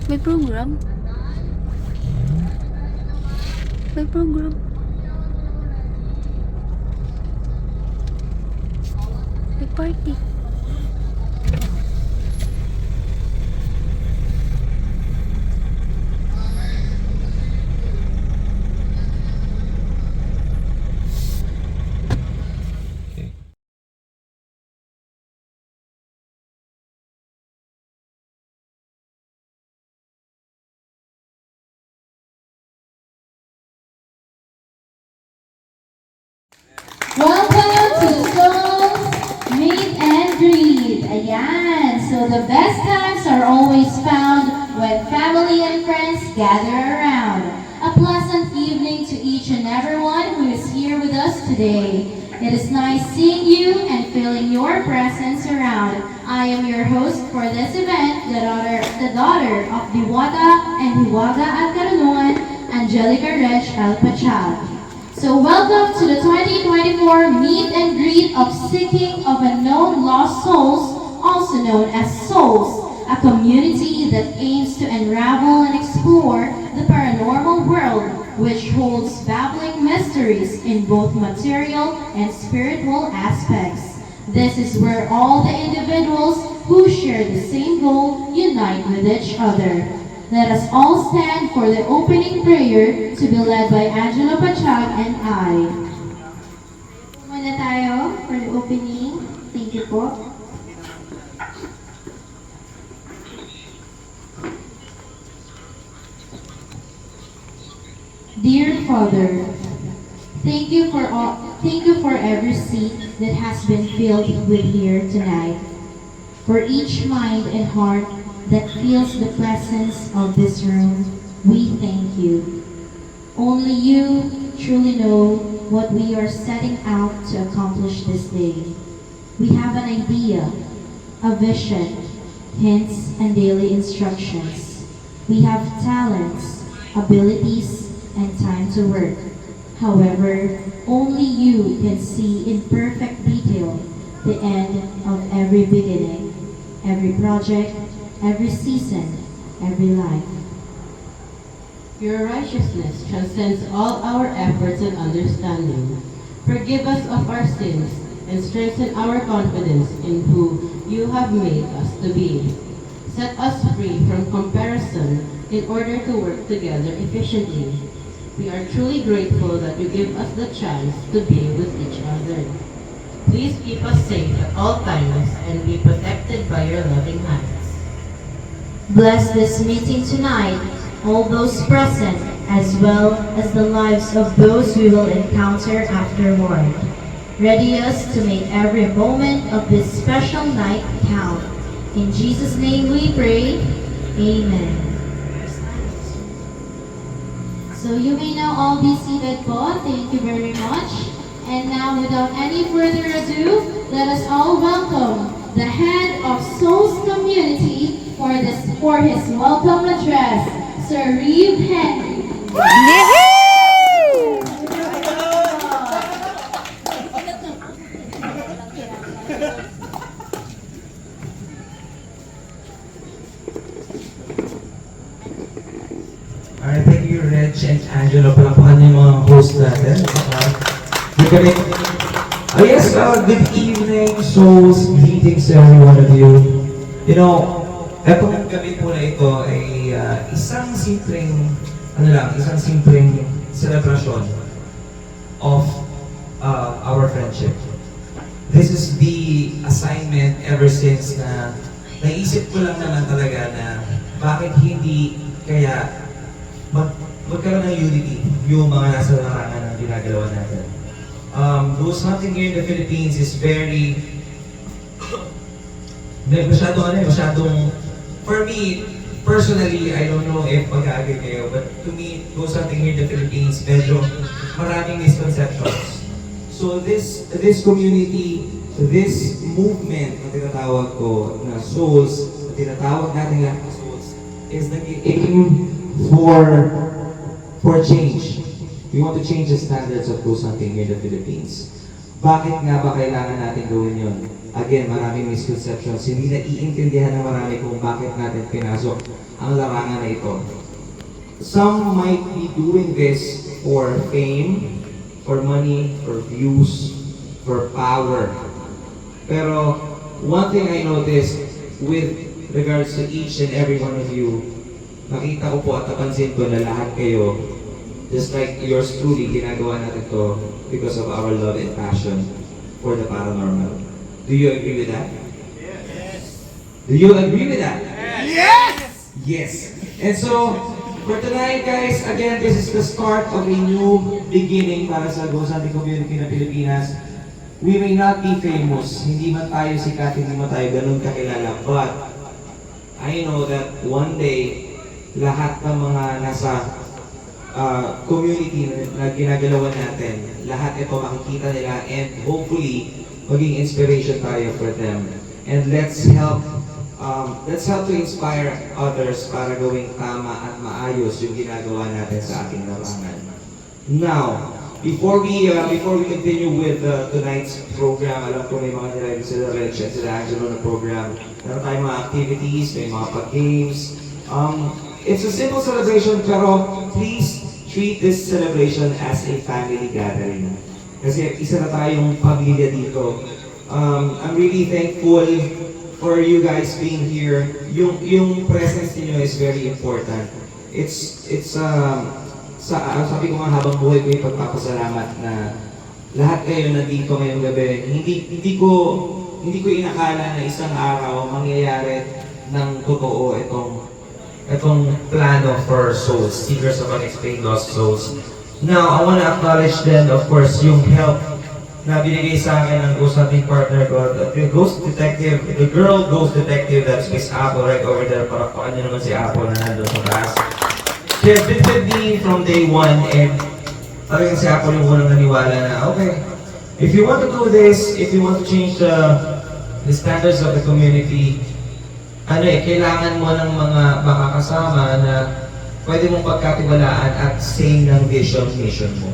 May program? May program? May party. Welcome to Souls Meet and Greet. Ayan. So the best times are always found when family and friends gather around. A pleasant evening to each and everyone who is here with us today. It is nice seeing you and feeling your presence around. I am your host for this event, the daughter of Diwata and Hiwaga at Karunungan, Angelica Reg Alpachal. So welcome to the 2024 Meet and Greet of Seeking of Unknown Lost Souls, also known as Souls, a community that aims to unravel and explore the paranormal world, which holds baffling mysteries in both material and spiritual aspects. This is where all the individuals who share the same goal unite with each other. Let us all stand for the opening prayer to be led by Angela Pachag and I. Muna tayo for the opening. Thank you po. Dear Father, thank you for every seat that has been filled with here tonight. For each mind and heart that feels the presence of this room, we thank you. Only you truly know what we are setting out to accomplish this day. We have an idea, a vision, hints, and daily instructions. We have talents, abilities, and time to work. However, only you can see in perfect detail the end of every beginning, every project, every season, every life. Your righteousness transcends all our efforts and understanding. Forgive us of our sins and strengthen our confidence in who you have made us to be. Set us free from comparison in order to work together efficiently. We are truly grateful that you give us the chance to be with each other. Please keep us safe at all times and be protected by your loving hands. Bless this meeting tonight, all those present, as well as the lives of those we will encounter afterward. Ready us to make every moment of this special night count. In Jesus' name we pray, Amen. So you may now all be seated po. Thank you very much. And now, without any further ado, let us all welcome the head of Souls Community for his welcome address, Sir Reeve Henry. Alright, thank you, Reg and Angelo. Palakpakan yung mga host natin. Oh yes, good evening, souls. Greetings to every one of you. You know, etong gabi po na ito ay isang simpleng celebration of our friendship. This is the assignment ever since na naisip ko lang naman talaga na bakit hindi kaya magkaroon ng unity yung mga nasa larangan ng ginagalawa natin. Those hunting here in the Philippines is very masyadong, for me, personally, I don't know if mag-agree kayo, but to me, those hunting here in the Philippines, medyo maraming misconceptions. So this community, this movement na tinatawag ko na souls, na tinatawag natin lahat na souls, is nag-aim for change. We want to change the standards of ghost hunting here in the Philippines. Bakit nga ba kailangan natin gawin yun? Again, maraming misconceptions. Hindi na iintindihan ng marami kung bakit natin pinasok ang larangan na ito. Some might be doing this for fame, for money, for views, for power. Pero one thing I noticed with regards to each and every one of you, nakita ko po at napansin ko na lahat kayo, just like yours truly, ginagawa natin to because of our love and passion for the paranormal. Do you agree with that? Yes. Do you agree with that? Yes! Yes. And so, for tonight guys, again, this is the start of a new beginning para sa Ghost Hunting community ng Pilipinas. We may not be famous, hindi man tayo sikat, hindi man tayo ganun kakilala, but I know that one day, lahat ng mga nasa community na ginagalawan natin, lahat ito makikita nila and hopefully maging inspiration tayo for them. And let's help to inspire others para gawing tama at maayos yung ginagawa natin sa ating larangan. Now, before we continue with tonight's program, alam ko may mga nilagay sila Reg at sila Angelo na program. Meron tayong mga activities, may mga pag-games. It's a simple celebration pero please treat this celebration as a family gathering. Kasi isa na tayong pamilya dito. I'm really thankful for you guys being here. Yung presence niyo is very important. Sabi ko nga habang buhay ko yung pagpapasalamat na lahat kayo nandito ngayong gabi. Hindi ko inakala na isang araw mangyayari ng totoo itong plano for souls, seekers of unexplained lost souls. Now, I want to acknowledge then, of course, yung help na binigay sa akin ng Ghost Hunting partner ko, the Ghost Detective, the girl Ghost Detective, that's Miss Apple right over there. Parakpakan niyo naman si Apple na nandun sa taas. She has been with me from day one and talagang si Apple yung unang naniwala na, okay, if you want to do this, if you want to change the standards of the community, kailangan mo ng mga makakasama na pwede mong pagkatiwalaan at same ng mission mo.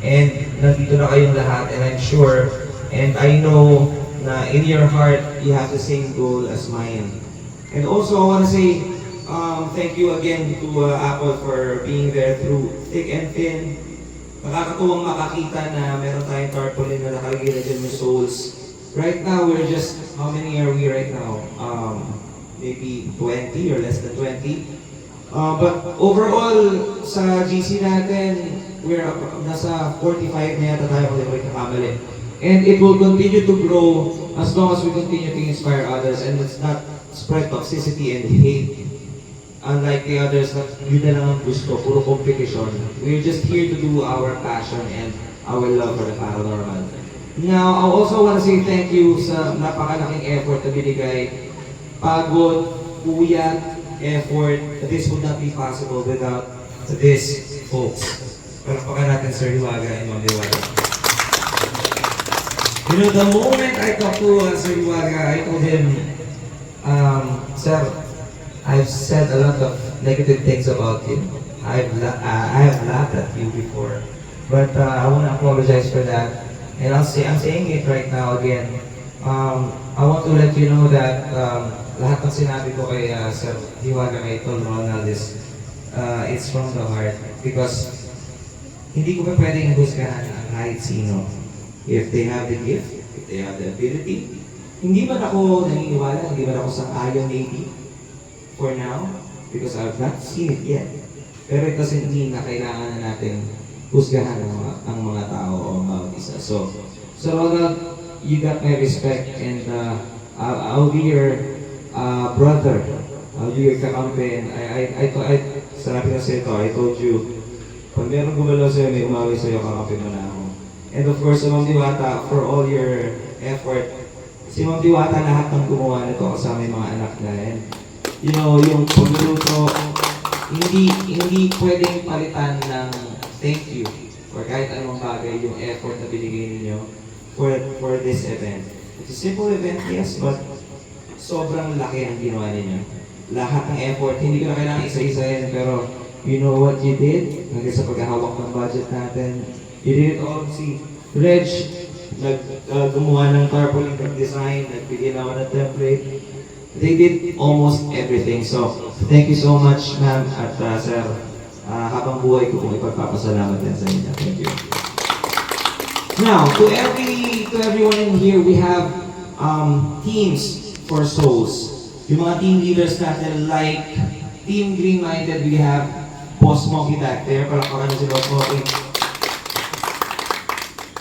And nandito na kayong lahat and I'm sure and I know na in your heart you have the same goal as mine. And also I want to say thank you again to Apple for being there through thick and thin. Nakakatuwang makakita na meron tayong tarpaulin na nakalagay na dyan yung souls. Right now, we're just, how many are we right now? Maybe 20 or less than 20. But overall, sa GC natin, we're nasa 45 na yata tayo kung di ko kamali. And it will continue to grow as long as we continue to inspire others and let's not spread toxicity and hate. Unlike the others, yun na lang ang gusto, puro competition. We're just here to do our passion and our love for the paranormal. Now, I also want to say thank you sa napakalaking effort na binigay. Pagod, puyat, effort. This would not be possible without this, folks. Palakpakan natin Sir Hiwaga and Ma'am Hiwaga. You know, the moment I talked to Sir Hiwaga, I told him, Sir, I've said a lot of negative things about you. I have laughed at you before. But I want to apologize for that. And I'm saying it right now again. I want to let you know that lahat ng sinabi ko kay Sir Hiwaga, kay Tol Ronald is it's from the heart. Because hindi ko pa pwedeng husgahan ang kahit sino. If they have the gift, if they have the ability. Hindi man ako naniniwala, hindi man ako sang-ayon maybe for now. Because I've not seen it yet. Pero it doesn't mean na kailangan na natin husgahan ang mga tao o bawat isa. So Ronald, you got my respect and I'll be your brother. I'll be your kakampi. And sabi ko sa'yo ito, I told you, pag meron gumalaw sa'yo, may umawi sa'yo, kakampi mo na ako. And of course, Ma'am Diwata, for all your effort, si Ma'am Diwata lahat ng gumawa nito kasama yung mga anak na. And you know, yung pagluluto, hindi pwedeng palitan ng thank you or kahit anong bagay yung effort na binigay ninyo for this event. It's a simple event, yes, but sobrang laki ang ginawa ninyo. Lahat ng effort, hindi ko na kailangan isa-isahin, pero you know what you did hanggang sa paghahawak ng budget natin. You did it all. Si Reg, gumawa ng tarpaulin, nag-design, nagbigay na ako ng template. They did almost everything. So, thank you so much, ma'am at sir. Habang buhay ko kung ipagpapasalamat din sa inyo. Thank you. Now, to everyone in here, we have teams for souls. Yung mga team leaders natin, like Team Green Minded, we have Boss Monkey back there. Palakpakan na si Boss Monkey.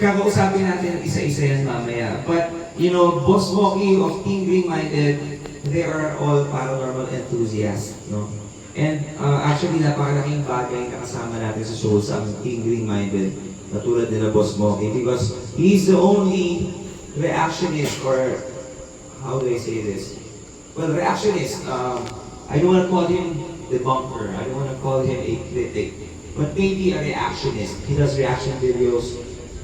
Kakausapin natin isa-isa yan mamaya. But, you know, Boss Monkey of Team Green Minded, they are all paranormal enthusiasts, no? And actually, napakalaking bagay na kasama natin sa souls ang Team Green Minded, na tulad nila Boss Monkey, because he's the only reactionist, or how do I say this? Well, reactionist, I don't want to call him debunker, I don't want to call him a critic, but maybe a reactionist. He does reaction videos.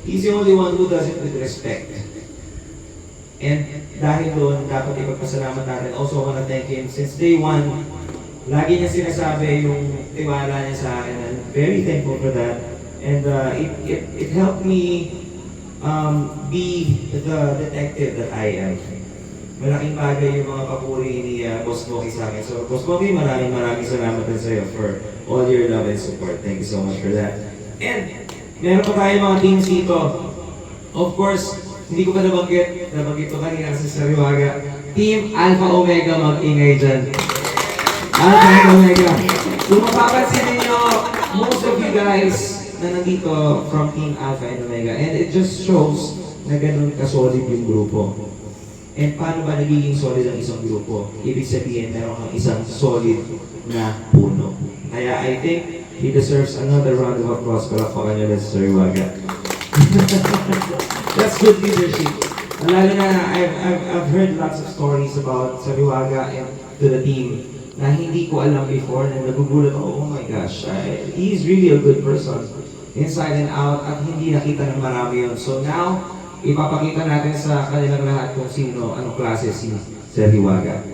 He's the only one who does it with respect. And dahil doon, dapat ipagpasalamat natin. Also, I want to thank him. Since day one, lagi niya sinasabi yung tiwala niya sa akin. I'm very thankful for that. And it helped me be the detective that I am. Malaking bagay yung mga papuri ni Boss Moki sa akin. So, Boss Moki, maraming salamat din sa iyo for all your love and support. Thank you so much for that. And, meron pa tayo mga teams dito. Of course, hindi ko pa nabanggit ko kanina kasi sa Riwaga. Team Alpha Omega, mag-ingay dyan. Alpha Omega. Kung mapapansin ninyo, most of you guys na nandito from Team Alpha and Omega, and it just shows na ganun ka-solid yung grupo. And paano ba nagiging solid ang isang grupo? Ibig sabihin, meron kang isang solid na puno. Kaya I think he deserves another round of applause. Palakpakan niyo lang sa Riwaga. That's good leadership. Lalo na, I've heard lots of stories about Sariwaga and to the team na hindi ko alam before, na nagugulat ako, oh my gosh, he's really a good person. Inside and out, at hindi nakita ng marami yun. So now, ipapakita natin sa kanilang lahat kung sino, anong klase si Sariwaga.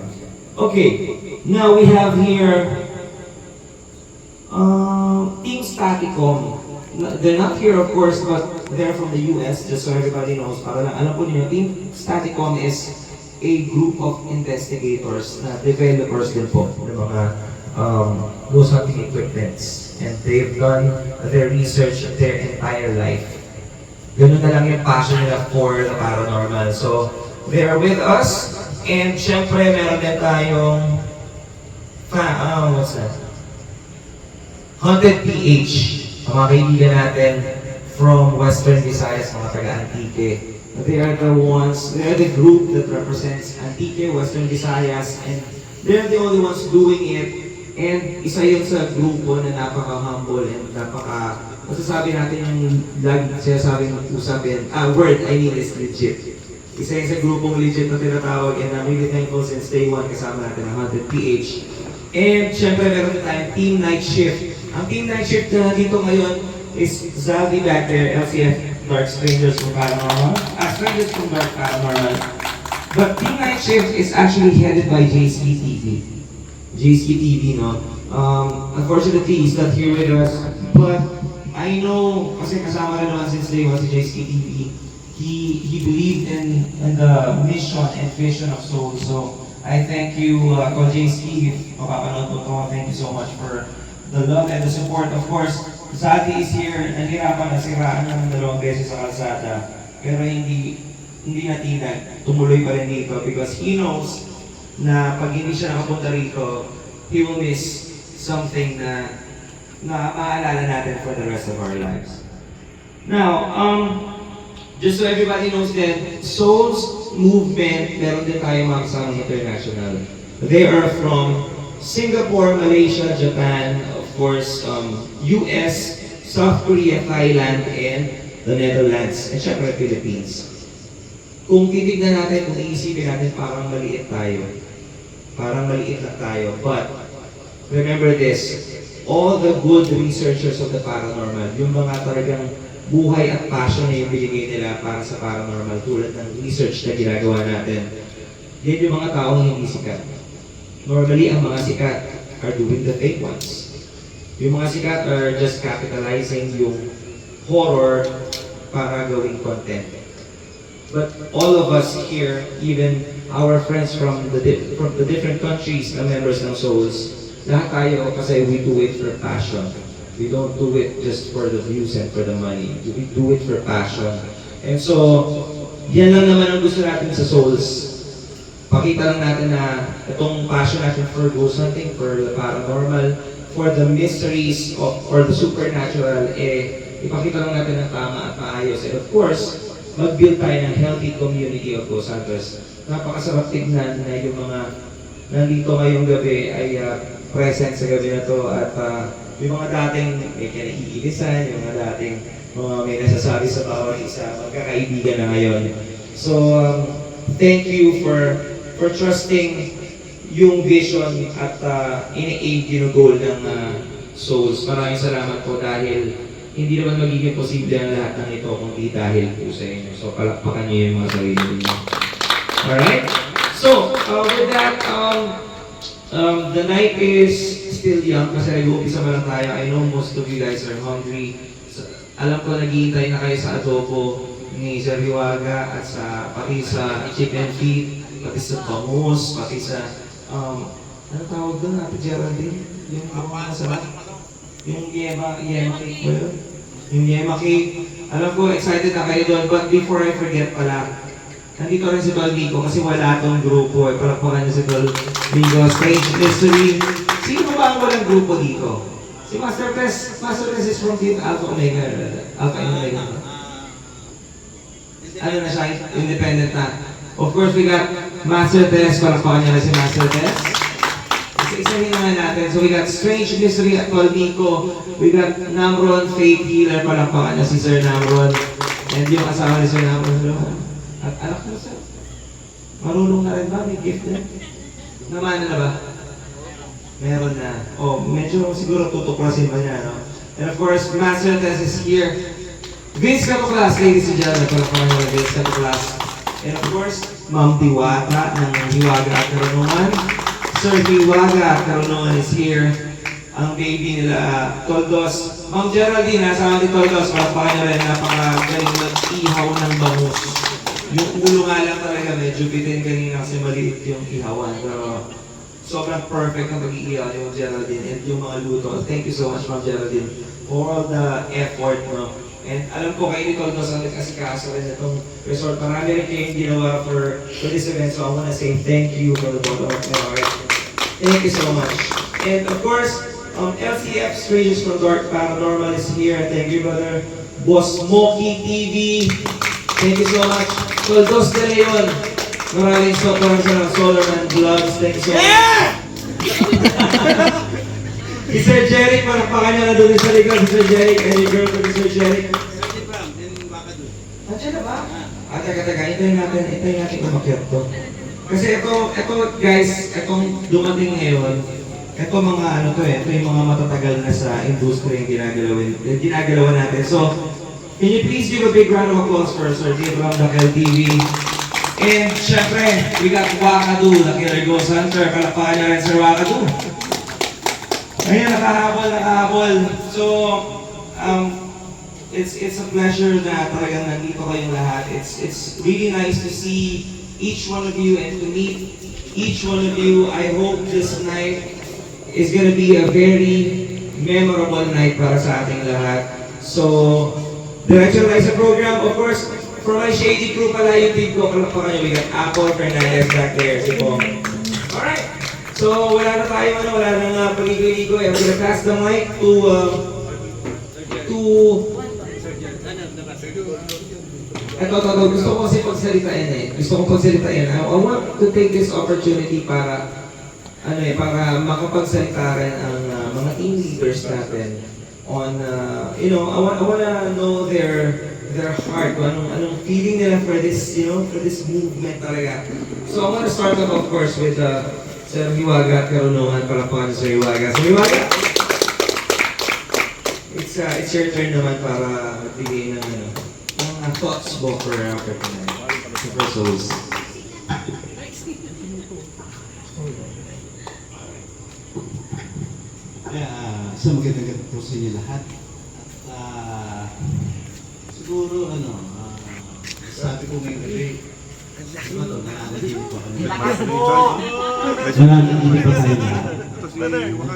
Okay, now we have here Team Staticom. They're not here, of course, but they're from the US, just so everybody knows. Para lang alam po niyo, Team Staticom is a group of investigators, developers din po ng mga ghost hunting equipments. And they've done their research their entire life. Ganun na lang yung passion nila for the paranormal. So, they are with us. And syempre, meron din tayong what's that? Haunted PH. Ang mga kaibigan natin from Western Visayas, mga taga-Antique. They are the group that represents Antique, Western Visayas, and they're the only ones doing it. And isa yun sa grupo na napaka-humble and masasabi natin yung sinasabing usapin, word, I mean, is legit. Isa yun sa grupong legit na tinatawag, and I'm really thankful since day one kasama natin ang Haunted PH. And syempre meron din tayong Team Night Shift. Ang Team Night Shift na dito ngayon is Zaldi back there, LCF Dark Strangers from Paranormal. Strangers from Dark Paranormal. But Team Night Shift is actually headed by JSP TV. JSP TV, no? Unfortunately, he's not here with us. But I know, kasi kasama rin naman since day one si JSP TV. He believed in the mission and vision of souls. So I thank you, JSP, if mapapanood mo to. Thank you so much for the love and the support. Of course, Zati is here, nahirapan na siraan ng 2 beses sa kalsada. Pero hindi natinag, tumuloy pa rin dito because he knows na pag hindi siya nakapunta rito, he will miss something na maaalala natin for the rest of our lives. Now, just so everybody knows that Souls Movement, meron din tayo mga kasama international. They are from Singapore, Malaysia, Japan, of course, US, South Korea, Thailand, and the Netherlands, and syempre Philippines. Kung titignan natin, kung iisipin natin, parang maliit tayo. Parang maliit lang tayo. But, remember this, all the good researchers of the paranormal, yung mga talagang buhay at passion na yung binigay nila para sa paranormal, tulad ng research na ginagawa natin, yan yung mga taong hindi sikat. Normally, ang mga sikat are doing the fake ones. Yung mga sikat are just capitalizing yung horror para gawing content. but all of us here, even our friends from the different countries na members ng Souls, lahat tayo kasi we do it for passion. We don't do it just for the views and for the money. We do it for passion. And so, yan lang naman ang gusto natin sa Souls. Pakita lang natin na itong passion natin for ghost hunting, for the paranormal, for the mysteries of, or the supernatural, ipakita lang natin ng tama at maayos. And of course, mag-build tayo ng healthy community of ghost hunters. Napakasarap tignan na yung mga nandito ngayong gabi ay present sa gabi na to at yung mga dating may kinaiigisan, yung mga dating may nasasabi sa bawat isa, magkakaibigan na ngayon. So, thank you for trusting yung vision at ina-aid yung goal ng Souls. Maraming salamat po dahil hindi naman magiging posible ang lahat ng ito kung di dahil po sa inyo. So, palakpakan niyo yung mga sarili niyo. Alright? So, with that, the night is still young kasi nag-uumpisa pa lang tayo. I know most of you guys are hungry. So, alam ko naghihintay na kayo sa adobo ni Sir Hiwaga at pati sa chicken feet, pati sa bangus, pati sa, ano tawag doon, Ate Geraldine? Yung masarap? Yung yema cake ba yun? Yung yema cake. Alam ko, excited na kayo doon. But before I forget pala, nandito rin si Tol Nico kasi wala tong grupo. Palakpakan niyo si Tol Nico. Strange Mystery. Sino ba ang walang grupo dito? Si Master Tess. Master Tess is from Team Alpha Omega. Alpha and Omega. Ano na siya? Independent na. Of course, we got Master Tess. Palakpakan niya na si Master Tess. Isa-isahin naman natin. So we got Strange Mystery at Tol Nico. We got Namron, Faith Healer. Palakpakan niya si Sir Namron. And yung asawa ni Sir Namron. At anak mo sir. Marunong na rin ba? May gift na? Namana na ba? Meron na. Oh, medyo siguro tutuklasin pa niya, no? And of course, Master Tess is here. Vince Catoclas, ladies and gentlemen. Palakpakan niya na Vince Catoclas. And of course, Ma'am Diwata ng Hiwaga at Karunungan. Sir Hiwaga at Karunungan is here. Ang baby nila, Toldos. Ma'am Geraldine, nasa ni Toldos. Palakpakan niya rin, napakagaling mag-ihaw ng bangus. Yung ulo nga lang talaga, medyo bitin kanina kasi maliit yung ihawan. Pero sobrang perfect ang pag-iihaw ni Ma'am Geraldine and yung mga luto. Thank you so much, Ma'am Geraldine, for all the effort, no? And alam ko kayo ni Toldos ang nag-asikaso rin itong resort. Marami rin kayong ginawa for this event. So I wanna say thank you for the bottom of my heart. Thank you so much. And of course, LCF Strangers from Dark Paranormal is here. Thank you, brother. Boss Moki TV. Thank you so much. Toldos de Leon. Maraming Solarman Gloves. Thank you so much. Si Sir Jeric, palakpakan niya na doon sa likod. Si Sir Jeric, and your girl to Sir Jeric. Nandiyan na ba? Teka, hintayin natin umakyat to. Kasi ito guys, itong dumating ngayon, ito mga ano to ito yung mga matatagal na sa industry yung ginagalawan natin. So, can you please give a big round of applause for Sir Diego Dakel TV. And syempre, we got Wakadu, the Killer Ghost Hunter. Palakpakan niya rin Sir Wakadu. Ayan, nakahabol. So, it's a pleasure na talagang nandito kayong lahat. It's really nice to see each one of you and to meet each one of you. I hope this night is gonna be a very memorable night para sa ating lahat. So, diretso na sa program. Of course, from my shady crew pala yung team ko. Kalakpakan niyo, we got Apple Fernandez back there. Si Pong. Alright. So, wala na tayo, wala nang paligoy-ligoy. I'm gonna pass the mic to gusto ko kasi pagsalitain I want to take this opportunity para makapagsalita rin ang mga team leaders natin on, I wanna know their heart, anong feeling nila for this, for this movement talaga. So, I wanna start off, of course, with Sir Hiwaga at Karunungan. Palakpakan Sir Hiwaga. Sir Hiwaga! It's your turn naman para magbigay ng thoughts mo for tonight. For Souls. Sa magandang po sa inyo lahat. At siguro, sabi ko ngayong gabi. Ano to, nananaginip pa kami. Nananaginip pa tayo lahat.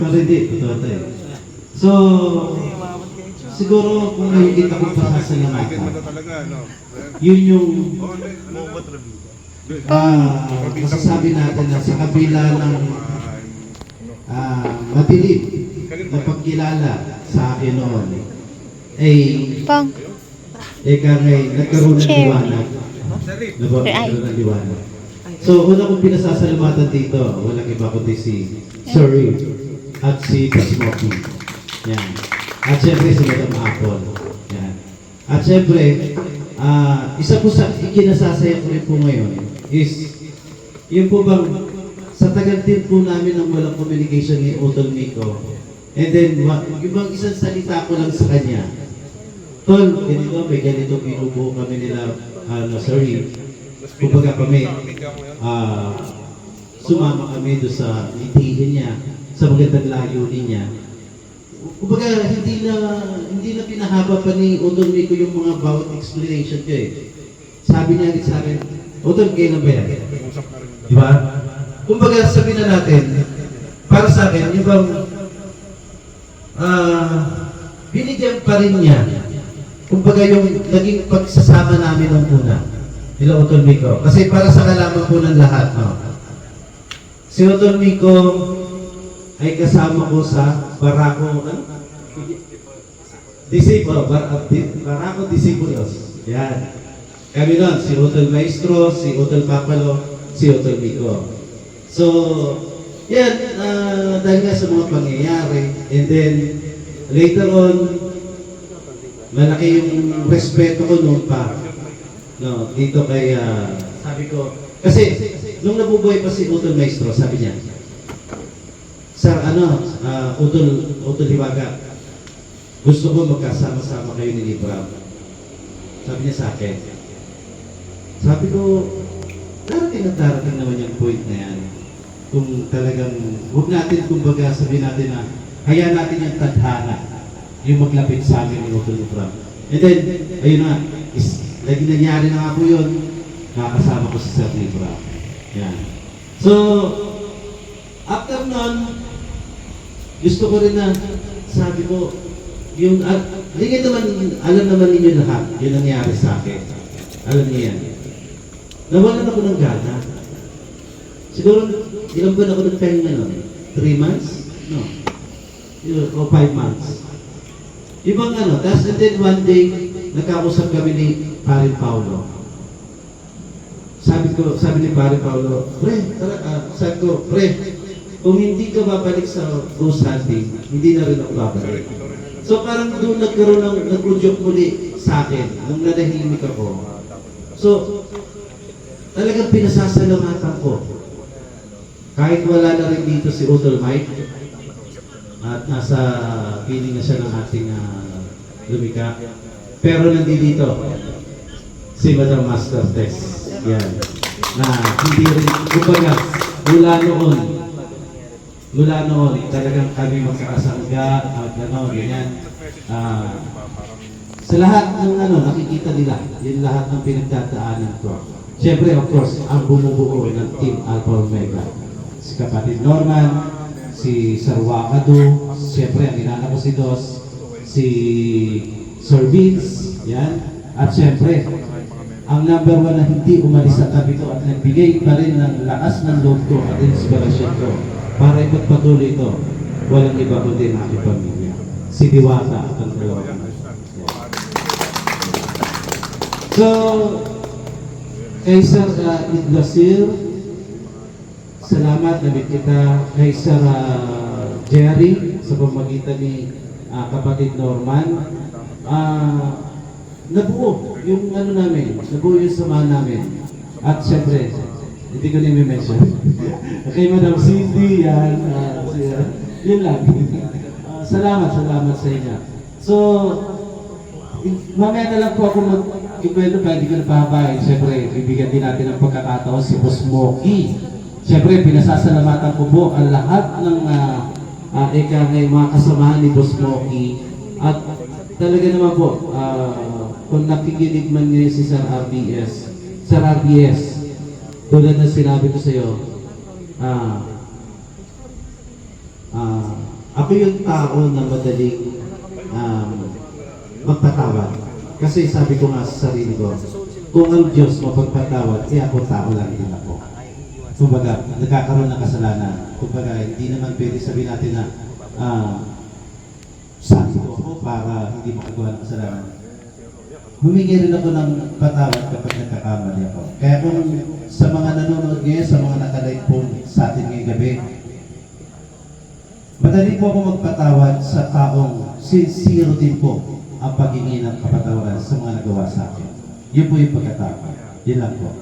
Pero hindi, totoo tayo. So, siguro kung nakikita ko pasasalamatan, yun yung masasabi natin na sa kabila ng madilim na pagkilala sa akin noon, ay Pang. nagkaroon ng Chair. liwanag. Nagkaroon ng liwanag. So, una kong pinasasalamatan dito, walang iba kundi si Sir Ray at si Pasmoky. Yan. At syempre si Madam Apple. Yan. At syempre, isa po sa ikinasasaya ko rin po ngayon is, yun po bang, sa tagal din po namin ng walang communication ni Utol Miko, and then, yung isang salita ko lang sa kanya, Tol, ganito, may ganito, binubuo kami nila, sorry, kumbaga kami, sumama kami doon sa itihin niya, sa magandang layunin niya. Kumbaga, hindi na pinahaba pa ni Utol Miko yung mga bawat explanation ko eh. Sabi niya agad sa akin, Utol, kailan ba yan? Diba? Kumbaga, sabi na natin, para sa akin, yung bang, binigyan pa rin niya, kumbaga yung naging pagsasama namin ng una, nila Utol Miko. Kasi para sa kalaman po ng lahat, no? Si Utol Miko ay kasama ko sa Barako, Barako Discípulos. Yan. Kami nun, si Utol Maestro, si Utol Papalo, si Utol Miko. So, yan, dahil nga sa mga pangyayari, and then, later on, malaki yung respeto ko noon pa. No, dito kay, sabi ko, kasi, nung nabubuhay pa si Utol Maestro, sabi niya, Sir, Utol Hiwaga, gusto ko magkasama-sama kayo ni Libram. Sabi niya sa akin. Sabi ko, darating naman yung point na yan. Kung talagang, huwag natin, kumbaga, sabihin natin na, hayaan natin yung tadhana, yung maglapit sa amin ni Utol Libram. And then, ayun na, lagi nangyari na nga po yun, nakakasama ko si Sir Libram. Yan. So, after nun, gusto ko rin na, sabi ko, yung, alam naman ninyo lahat, yung nangyari sa akin. Alam niyo yan. Nawalan ako ng gana. Siguro, ilang buwan ako nagpahinga nun? 3 months? No. O 5 months. Ibang tapos and then one day, nagkausap kami ni Parin Paulo. Sabi ni Parin Paulo, sabi ko, pre, kung hindi ka babalik sa ghost hunting, hindi na rin ako babalik. So parang doon nag-udyok muli sa akin, nung nanahimik ako. So, talagang pinasasalamatan ko. Kahit wala na rin dito si Utol Mike, at nasa piling na siya ng ating lumika. Pero nandito si Madam Master Tess. Yan. Na hindi rin, kumbaga, mula noon, talagang kami magkakasangga, ganyan. Sa lahat ng nakikita nila, yung lahat ng pinagdadaanan ko. Siyempre, of course, ang bumubuo ng Team Alpha Omega. Si kapatid Norman, si Sir Wakadu, siyempre, ang inana ko si Dos, si Sir Vince, yan. At siyempre, ang number 1 na hindi umalis sa tabi ko at nagbigay pa rin ng lakas ng loob ko at inspirasyon ko para ipagpatuloy ito. Walang iba kundi ang aking pamilya. Si Diwata at ang dalawa. So, kay Sir Idlasir, salamat, namit kita. Kay Sir Jerry, sa pamagitan ni kapatid Norman, nabuo yung nabuo yung samahan namin. At syempre, hindi ko na i-mention. Kay Madam Cindy, yan, yun lang. Salamat sa inyo. So, mamaya na lang po ako mag-ikwento pa, hindi ko napahabain. Siyempre, bibigyan din natin ng pagkakataon si Boss Moki. Siyempre, pinasasalamatan ko po ang lahat ng mga kasamahan ni Boss Moki. At talaga naman po, kung nakikinig man niyo si Sir RBS, Sir RBS, tulad na sinabi ko sa iyo, ako yung tao na madaling magpatawad. Kasi sabi ko nga sa sarili ko, kung ang Diyos mapagpatawad, ako tao lang din ako. Kumbaga, nagkakaroon ng kasalanan. Kumbaga, hindi naman pwede sabihin natin na sabi ko ako para hindi makagawa ng kasalanan. Humingi rin ako ng patawad kapag nagkakamali ako. Kaya kung sa mga nanonood ngayon, sa mga nakalive po sa atin ngayong gabi, madali po ako magpatawad sa taong sincere din po ang paghingi ng kapatawaran sa mga nagawa sa akin. Yun po yung pagkatawad. Yun lang po.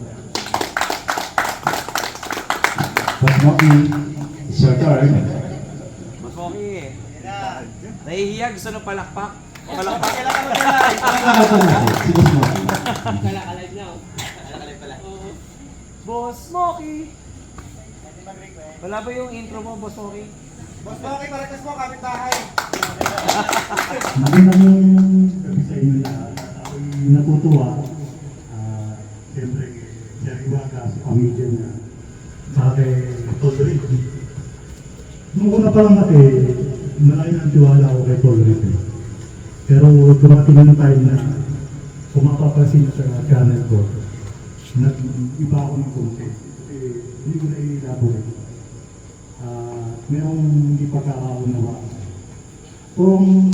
Mas Moki, it's your turn. Mas okay. Nahihiya, gusto ng palakpak. Palakpak. Pakakapan natin, si Mas Moki. Boss Moki. Wala ba yung intro mo, Boss Moki? Magandang gabi sa inyo lahat. Ako'y natutuwa. Siyempre, Sir Iwaga, sa pamilya niya, sa akin, Tolric. Nung una pa lang kasi, malayo ng tiwala ako kay Tolric. Pero dumating na time na pumapapansin sa channel ko, nag-iba ako ng content. Kasi hindi ko na i-elaborate. Merong hindi pagkakaunawa. Kung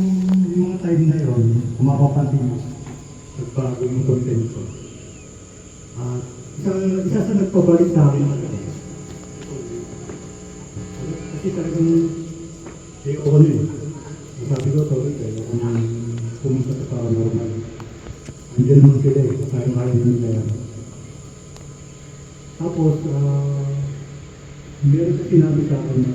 yung mga time na yun, kung mapapansin mo, nagbago yung content ko. Isa sa nagpabalik sa akin, kasi talagang ayoko ko nun. Sabi ko, sorry, ayoko nang pumunta sa paranormal. Andiyan naman sila kaya nila yan. Tapos, meron sa sinabi sa akin na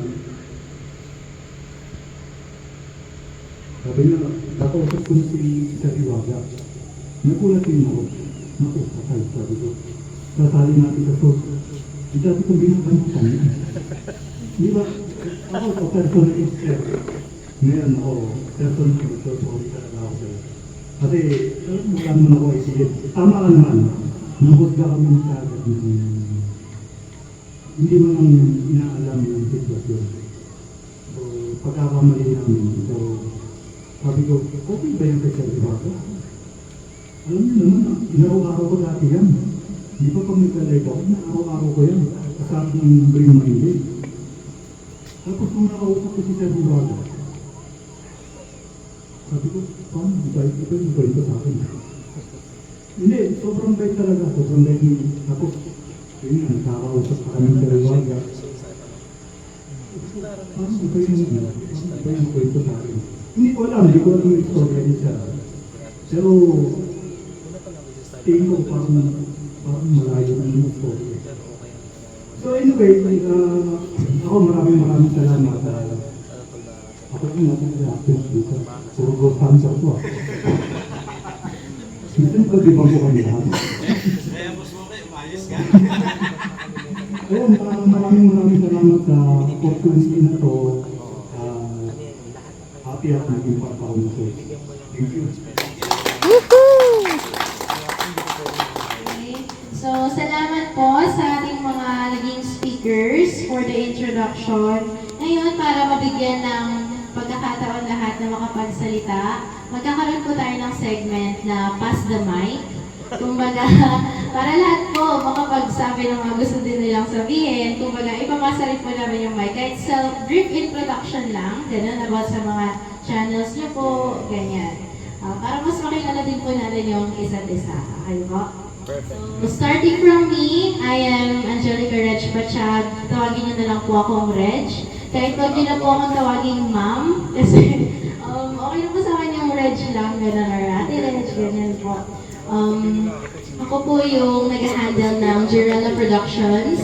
sabi niya, nakausap ko na si Sir Iwaga. Nagulat din ako. Naku, sakay, sabi ko. Sasali natin sa source. Sabi ko, binabantan niya. Di ba? Ako, personal expert. Ngayon ako, personal expert ako, talaga ako sa'yo. Kasi, wala naman ako isipin. Tama ka naman. Nahusga kami sa agad ng hindi man lang inaalam yung sitwasyon. So, pagkakamali namin. So, sabi ko, okay ba yung kay Iwaga? Alam niyo naman, inaraw-araw ko dati yan. Di ba pag nagka-live ako, inaraw-araw ko yan. Kasama ng Bring My Day. Tapos kung nakausap ko si Sir Iwaga, sabi ko, paano? Bait ito yung kwento sa akin. Hindi, sobrang bait talaga. Sobrang bait niya. Tapos, yun nga, nakakausap pa kami Sir Iwaga. Paano iba yung kwento sa akin? Hindi ko alam yung istorya ni Sir. Pero, tingin ko parang malayo ng yung istorya. So anyway, ako maraming salamat. Ako yung natin reactions dito. Puro ghost hunter ko. Minsan ko di bang ko kami lahat. Kaya boss mo kayo, umayos ka. Ayun, maraming salamat sa opportunity na to. Happy ako naging part ako nito. Thank you. So, salamat po sa ating mga naging speakers for the introduction. Ngayon, para mabigyan ng pagkakataon lahat na makapagsalita, magkakaroon po tayo ng segment na Pass the Mic. Kumbaga, para lahat po makapagsabi ng mga gusto din nilang sabihin, kumbaga, ipamasa rin po namin yung mic. Kahit brief introduction lang, ganun, about sa mga channels niyo po, ganyan. Para mas makilala din po natin yung isa't isa. Okay po? So, starting from me, I am Angelica Reg Pachag. Tawagin niyo na lang po akong Reg. Kahit wag niyo na po akong tawagin ma'am. Kasi okay na po sa akin yung Reg lang. Ganun or ate Reg, ganyan po. Ako po yung nag-handle ng Girella Productions,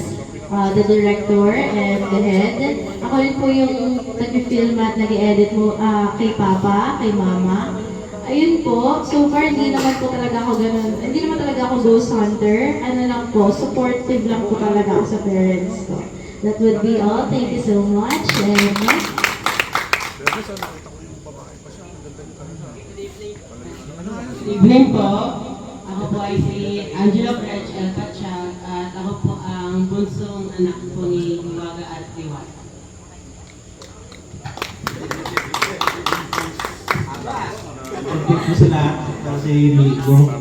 the director and the head. Ako rin po yung nag-film at nag-edit mo kay Papa, kay Mama. Ayun po, so far hindi naman po talaga ako ganun, hindi naman talaga ako ghost hunter. Ano lang po, supportive lang po talaga ako sa parents ko. That would be all. Thank you so much. And next. Good evening po. Ako po po ay si Angelo Reg El Pachal at ako po ang bunsong anak po ni Hiwaga at Diwata. Update mo sila kasi Migo.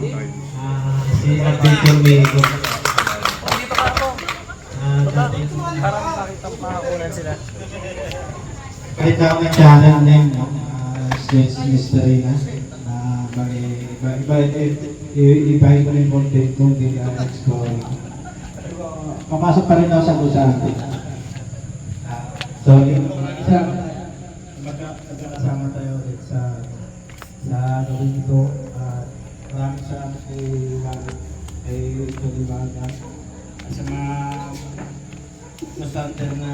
Si Adventure Migo. Dito ka ako. Dating Parang nakita ko makakunan sila. kahit ako may channel name, no? Strange Mystery na. Ibahin ko rin content kung hindi exploring. Papasok pa rin ako sa kusante. So, isa, magkakasama tayo ulit sa gawin ito. Maraming salamat kay Wally, kay Livaga, sa mga masante na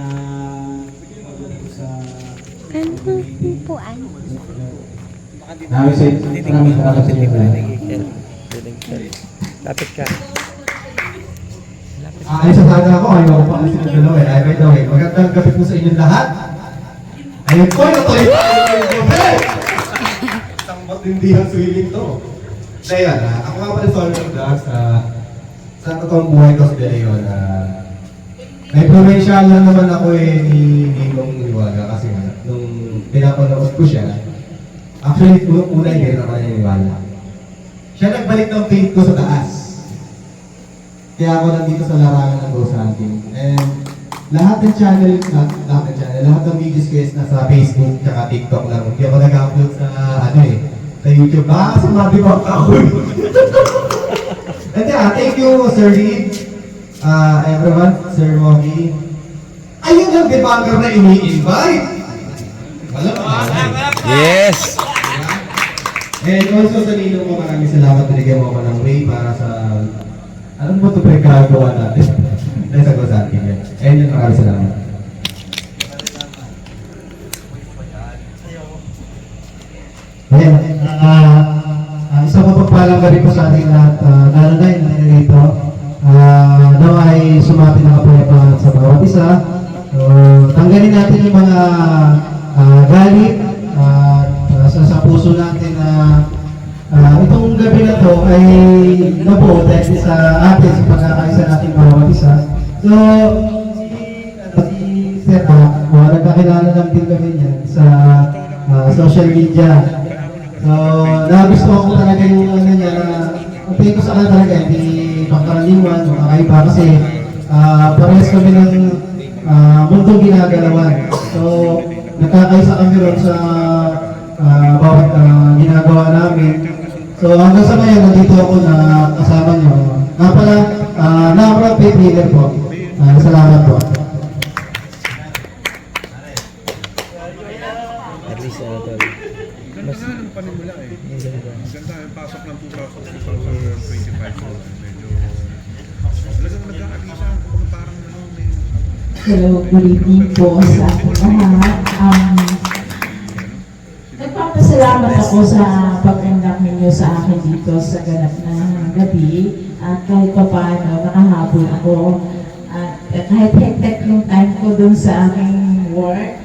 sa Ano upuan? maraming salamat sa inyo. Lapit ka. Ay, sa sana ako, ayaw ko pa kasi ng dalawa eh. Ay, by the way, magandang gabi po sa inyong lahat. Ayun po, natuloy pa yung gabi! Isang matindihang swimming to. Na yan, ako nga pala Solid of Dogs, sa totoong buhay ko sa De Leon. Na-influential lang naman ako ni Ninong Niwaga kasi nung pinapanood ko siya, actually, una hindi rin ako naniniwala. Siya nagbalik ng faith ko sa taas. Kaya ako nandito sa larangan ng ghost hunting. And lahat ng videos ko is nasa Facebook at TikTok lang. Hindi ako nag-upload sa sa YouTube. Baka sumabi ko ako. And yeah, thank you, Sir Reed. Everyone, Sir Mogi. Ayun yung debugger na ini-invite. Wala pa. Yes! And also sa Ninong mo, maraming salamat. Binigyan mo ako ng way para sa... Ano mo ito pre-kagawa natin? Dahil sa ghost hunting yan. And yun, maraming salamat. Ayan, isang mapagpalang gabi po sa ating lahat, lalo na yung narito. Daw ay sumati na kapayapaan sa bawat isa. So, tanggalin natin yung mga galit sa puso natin na itong gabi na to ay nabuo dahil sa atin, sa pagkakaisa natin bawat isa. So, si Sir, nagkakilala lang din kami niyan sa social media. So, nagustuhan ko talaga yung ano niya na tingin ko sa kanya talaga, hindi pangkaraniwan, makakaiba kasi parehas kami ng mundong ginagalawan. So, nagkakaisa kami ron sa bawat ginagawa namin. So, hanggang sa ngayon, nandito ako na kasama niyo. Nga pala, na-proud pay leader po. Salamat po. At least, Ganda ng panimula eh. Ganda yung pasok ng 2025 so medyo talagang nag-aagisa kung parang may... Hello, good evening po sa ating lahat. Nagpapasalamat ako sa pag-conduct ninyo sa akin dito sa ganap na gabi at kahit pa paano nakahabol ako at kahit hektek yung time ko dun sa aking work,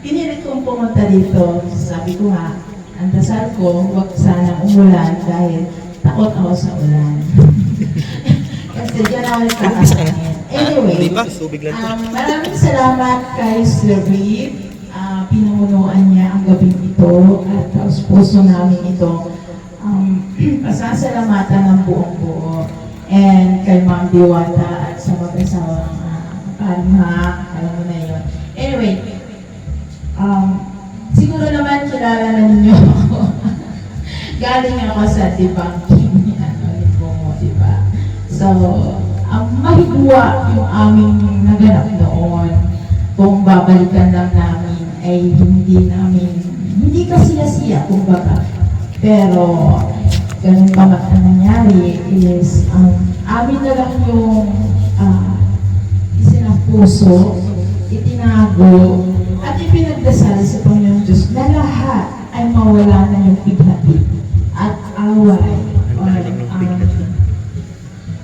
pinilit kong pumunta dito. Sabi ko nga, ang dasal ko, huwag sanang umulan dahil takot ako sa ulan. Kasi dyan ako nagkakasangin. Anyway, maraming salamat kay Sir Reed. Pinunuan niya ang gabing ito at taos puso namin ito. Pasasalamatan ng buong buo. And kay Ma'am Diwata at sa mag-asawang Kanha, alam mo na yun. Anyway, siguro naman kilala na ninyo ako. Galing ako sa debunking ni Bungo, diba? So, mahigwa yung aming naganap noon. Kung babalikan lang namin, ay hindi kasi-siya, kumbaga. Pero, ganun pa man ang nangyari is, amin na lang yung isinapuso, itinago, at ipinagdasal sa Panginoon Diyos na lahat ay mawala na yung pighati at away or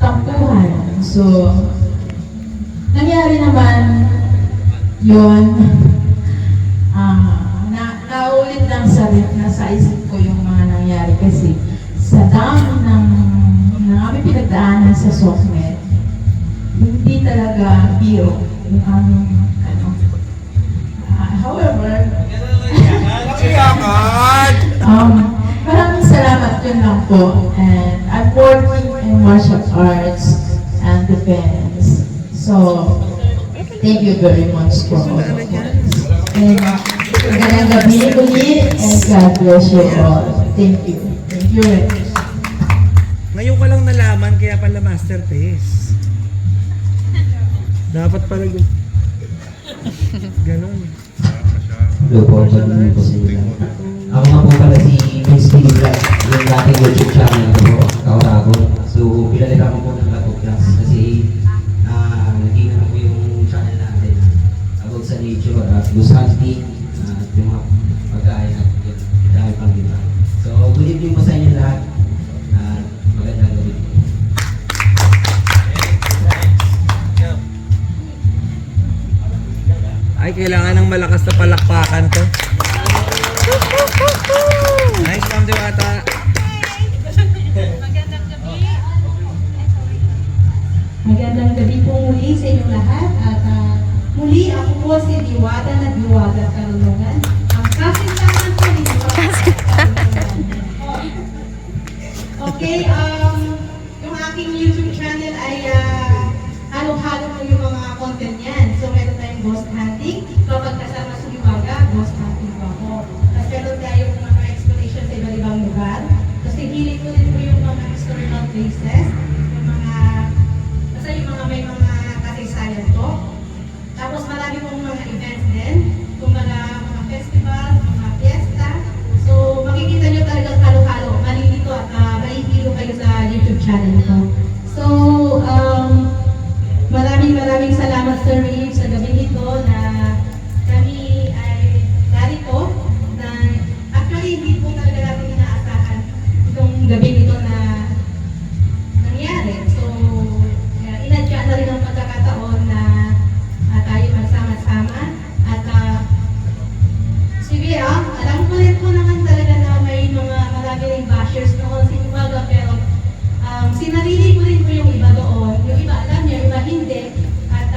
tampuhan. So, nangyari naman yun, naulit lang sa isip ko yung mga nangyari kasi sa dami ng pinagdaanan sa SOCMED, hindi talaga biro yung aming ano. However, maraming salamat yun lang po. And I'm working in martial arts and defense. So, thank you very much for all of us. And magandang gabi ulit and God bless you all. Thank you. Thank you very much. Ngayon ko lang nalaman, kaya pala masterpiece. Dapat pala ganun. Hello po, pag-ibig po sa inyo. Ako nga po pala si Vince T. Vlog, yung dating YouTube channel ko po, Kauragon. So, pinalitan ko po ng Lato Class kasi naging na po yung channel natin about sa nature, goose hunting, at yung mga pagkain at yun, dahil pang iba. So, good evening po sa inyo lahat. Magandang gabi. Ay, kailangan ng malakas na palakpakan to. Nice, Ma'am Diwata. Magandang gabi po muli sa inyong lahat at muli ako po si Diwata na Diwata Karunungan. Ang kasintahan ko ni Diwata Karunungan. Okay, yung aking YouTube channel ay halo-halo po yung mga content niyan. So meron tayong ghost hunting. Kapag kasama sa Liwaga, ghost hunting po ako. Tapos meron tayong mga exploration sa iba-ibang lugar. Tapos hihilig ko din po yung mga historical places. Yung mga may mga kasaysayan po. Tapos marami pong mga events din. Kung mga festival, mga fiesta. So makikita nyo talagang halo-halo. Malilito at mahihilo kayo sa YouTube channel ko. So, maraming salamat Sir Reeve sa gabi nito na kami ay narito na actually hindi po talaga natin inaasahan itong gabi nito na nangyari. So, inadya na rin ang pagkakataon na tayo magsama-sama at sige alam ko rin po naman talaga na may mga marami rin bashers noon sa Liwaga pero sinarili ko rin po yung iba doon. Yung iba alam niya, yung iba hindi. At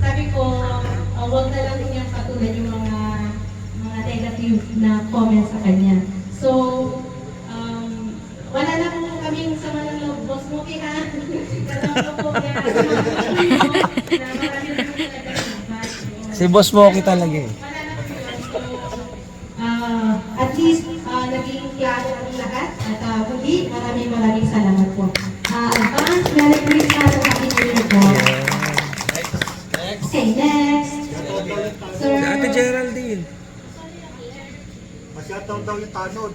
sabi ko, huwag na lang niya patulan yung mga negative na comments sa kanya. So, wala na po kaming sama ng loob. Boss Moki ha? Kasama po kaya na marami na po talaga yung bash. Si Boss Moki talaga eh. Wala na po yun. So, at least, naging klaro ang lahat. At muli, maraming salamat po. Advance, Merry Christmas at Happy New Year po. Okay, next. Sir. Si Ate Geraldine. Masyadong daw yung tanod.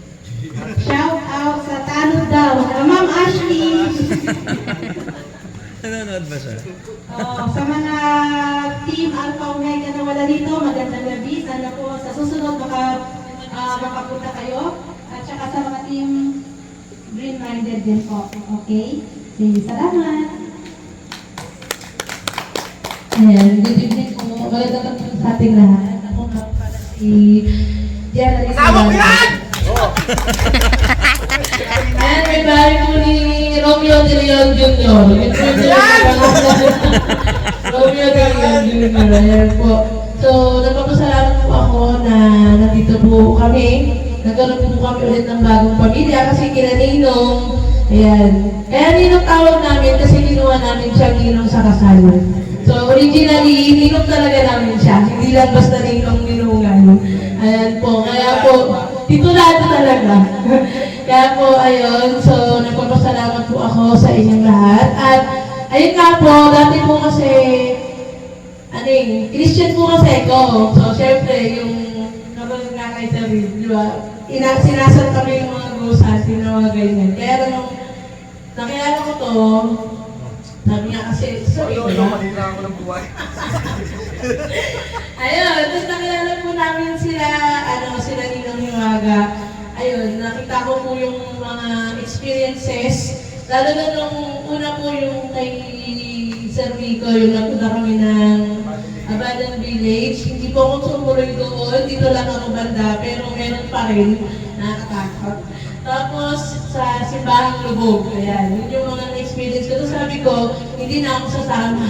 Shout out sa tanod daw. Ma'am Ashley. Nanonood ba siya? Sa mga team Alpha Omega na wala dito, magandang gabi. Sana po sa susunod makapunta kayo. At saka sa mga team Green-Minded din po. Okay? Sige, salamat. Ayan, good evening po. Magandang gabi sa ating lahat. Ako nga pala si Geraldine. Kasama ko yan! And may bahay po ni Romeo de Leon Jr. Romeo de Leon Jr. Ayan po. So, nagpapasalamat po ako na nandito po kami. Nagkaroon po kami ulit ng bagong pamilya kasi kila Ninong. Ayan. Kaya Ninong tawag namin kasi kinuha namin siya Ninong sa kasal. So, originally, Ninong talaga namin siya. Hindi lang basta Ninong-Ninungan. Ayan po. Kaya po, titulado talaga. Kaya po, ayun. So, nagpapasalamat po ako sa inyong lahat. At, ayun nga po, dati po kasi, Christian po kasi ako. So, syempre, yung kapag nga kay David, di ba? Sinasal kami yung mga ghost yung mga ganyan. Kaya nung nakilala ko to, sabi niya kasi, sorry ko ba? ako ng buhay. Ayun, tapos nakilala po namin sila, sila Ninong Hiwaga. Ayun, nakita ko po yung mga experiences. Lalo na nung una po yung kay Sir Rico, yung nagpunta kami ng Abandoned Village. Hindi po ako sumuloy doon, dito lang ako banda, pero meron pa rin, nakakatakot. Tapos, sa simbahang lubog. Ayan, yun yung mga na-experience ko. So sabi ko, hindi na ako sasama.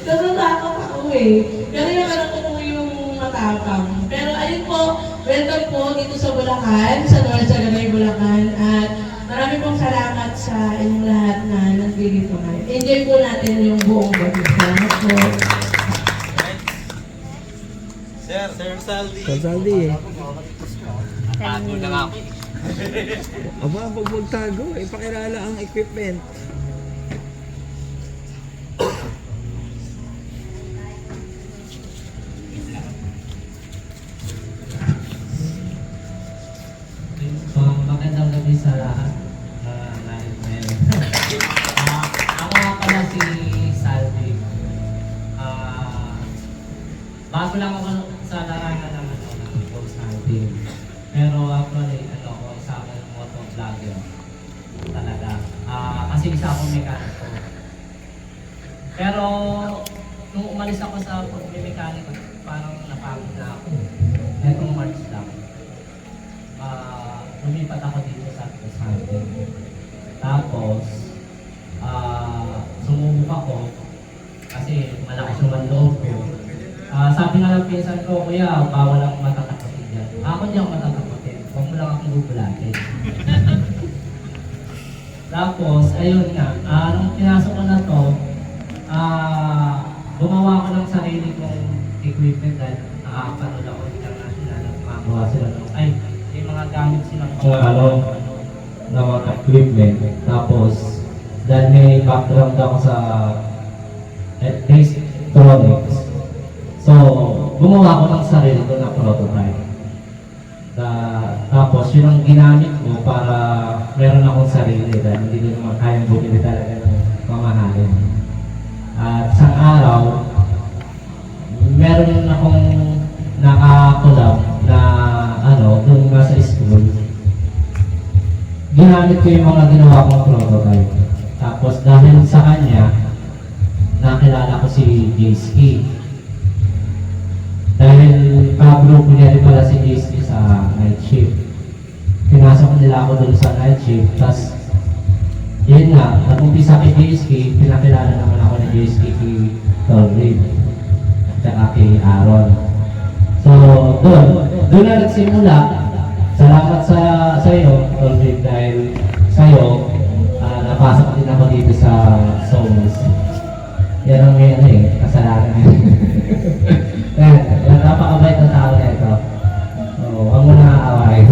Natatakot ako eh. Pero yung anak ko po yung matapang. Pero ayun po, welcome po dito sa Bulacan, sa North Sagaray, Bulacan. At marami pong salamat sa inyong lahat na nandito ngayon. Enjoy po natin yung buong gabi. Salamat po. Sir Saldi eh. Tago lang ako. Aba, pag magtago, ipakilala ang equipment. Magandang gabi sa lahat. Ako nga pala si Salvi. Bago lang ako sa larangan ng ghost hunting. Pero actually, isa akong motovlogger. Talaga. Kasi isa akong mekaniko. Pero, nung umalis ako sa pag-mekaniko, parang napagod na ako. Etong March lang. Lumipat ako dito sa ghost hunting. Tapos, sumubok ako kasi malakas naman loob ko. Sabi nga ng pinsan ko, kuya, bawal ako matatakotin dyan. Ako hindi ako matatakotin. Huwag mo lang akong gugulatin. Tapos, ayun nga, nung pinasok ko na to, gumawa ko ng sarili kong equipment dahil nakakapanood ako international at magawa sila ng, may mga gamit silang na mga equipment. Tapos, dahil may background ako sa electronics, so, gumawa ko ng sarili ko na prototype. Tapos, yun ang ginamit ko para meron akong sarili dahil hindi ko naman kayang bumili talaga ng mamahalin. At isang araw, meron akong nakakulab na kung nasa school. Ginamit ko yung mga ginawa kong prototype. Tapos, dahil sa kanya, nakilala ko si J-Ski. Dahil ka-group niya rin pala si J-Ski sa night shift. Pinasok nila ako doon sa night shift. Tapos, yun nga, nag-umpisa kay J-Ski, pinakilala naman ako ni J-Ski kay Torrid at saka kay Aaron. So, doon na nagsimula. Salamat sa iyo, Torrid, dahil sa iyo, napasok din ako dito sa Souls. Yan ang may kasalanan. Napakabait na tao na ito. Huwag mo nakakaway.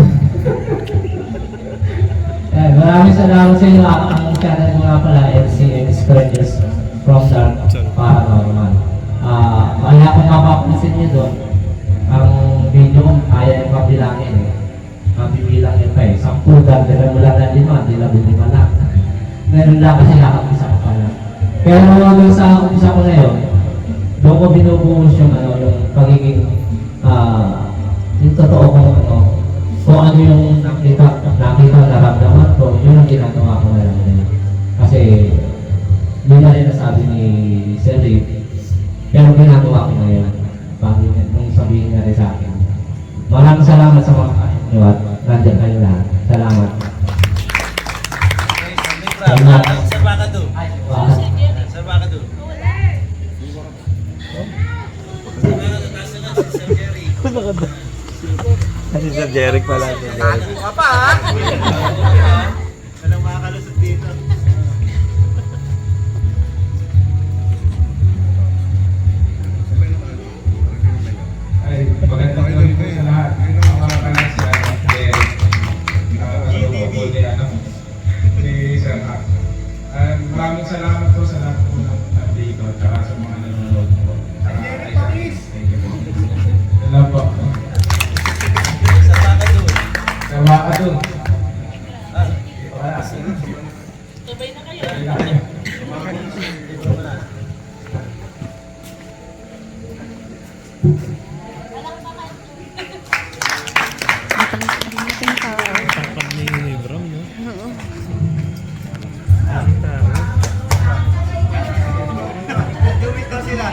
Maraming salamat sa inyo. Ang channel mo nga pala, LCM Strangers from Dark Paranormal. Kaya kung mapapansin niyo doon, ang video kong kaya yung kabilangin eh. Mabibilang yun pa eh. 10 dagdagan mo lang na 5, di 15 lang. Meron lang kasi nakapisa ko pala. Pero hanggang sa umpisa ko na yun, doon ko binubuhos yung pagiging yung totoo kung ano yung nakita, naramdaman ko, yun ang ginagawa ko na lang din. Kasi yun na rin nasabi ni Sir Rick, pero ginagawa ko ngayon nung sabihin nga rin sa akin. Maraming salamat sa mga kainuwat. Nandiyan kayo lahat. Salamat. Sir Bakado. Sir Bakado. Si Sir Jeric pala. Tago ka pa ha? Walang makakalusot dito. Ay, magandang gabi po sa lahat. Mga kanan si Jeric. Si Sir Hak. Maraming salamat po sa lahat po ng nandito at saka sa mga nanonood po. Thank you po. Yan po. Sir Bakado. Sabay na kayo. Tapag na yung Bram, no? Oo. Duwit daw sila.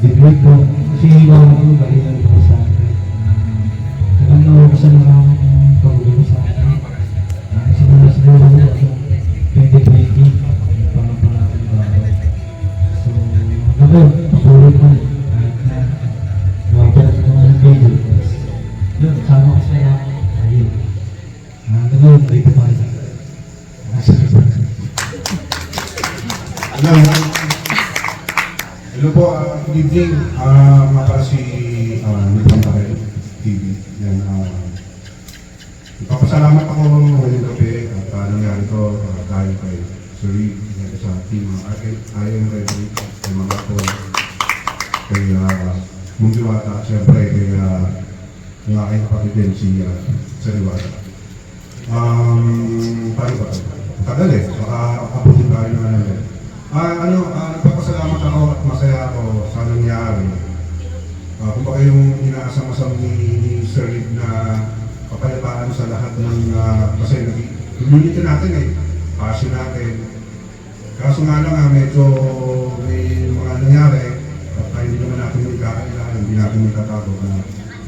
Bigwit po, kasi hiwaw ko, balitan ko sa akin. Ano, sa anak, ayun. Ganun, dito pa rin. Hello po, good evening. Mga para si Nitong Takel TV. Yan, ipapasalamat ako ngayong gabi at nangyari to dahil kay Sir Reed, sa team I am ready, kay mga tol, kay Mungiwata, siyempre kay ng aking kapatid din si Sariwata. Paano ba ito? Tagal eh, baka abutin tayo naman natin. Nagpapasalamat ako at masaya ako sa nangyari. Kung baka yung inaasam-asam ni Sir Reed na kapayapaan sa lahat ng kasi community natin eh, passion natin. Kaso nga lang medyo may mga nangyari at hindi naman natin may kakailangan, hindi natin may tatago na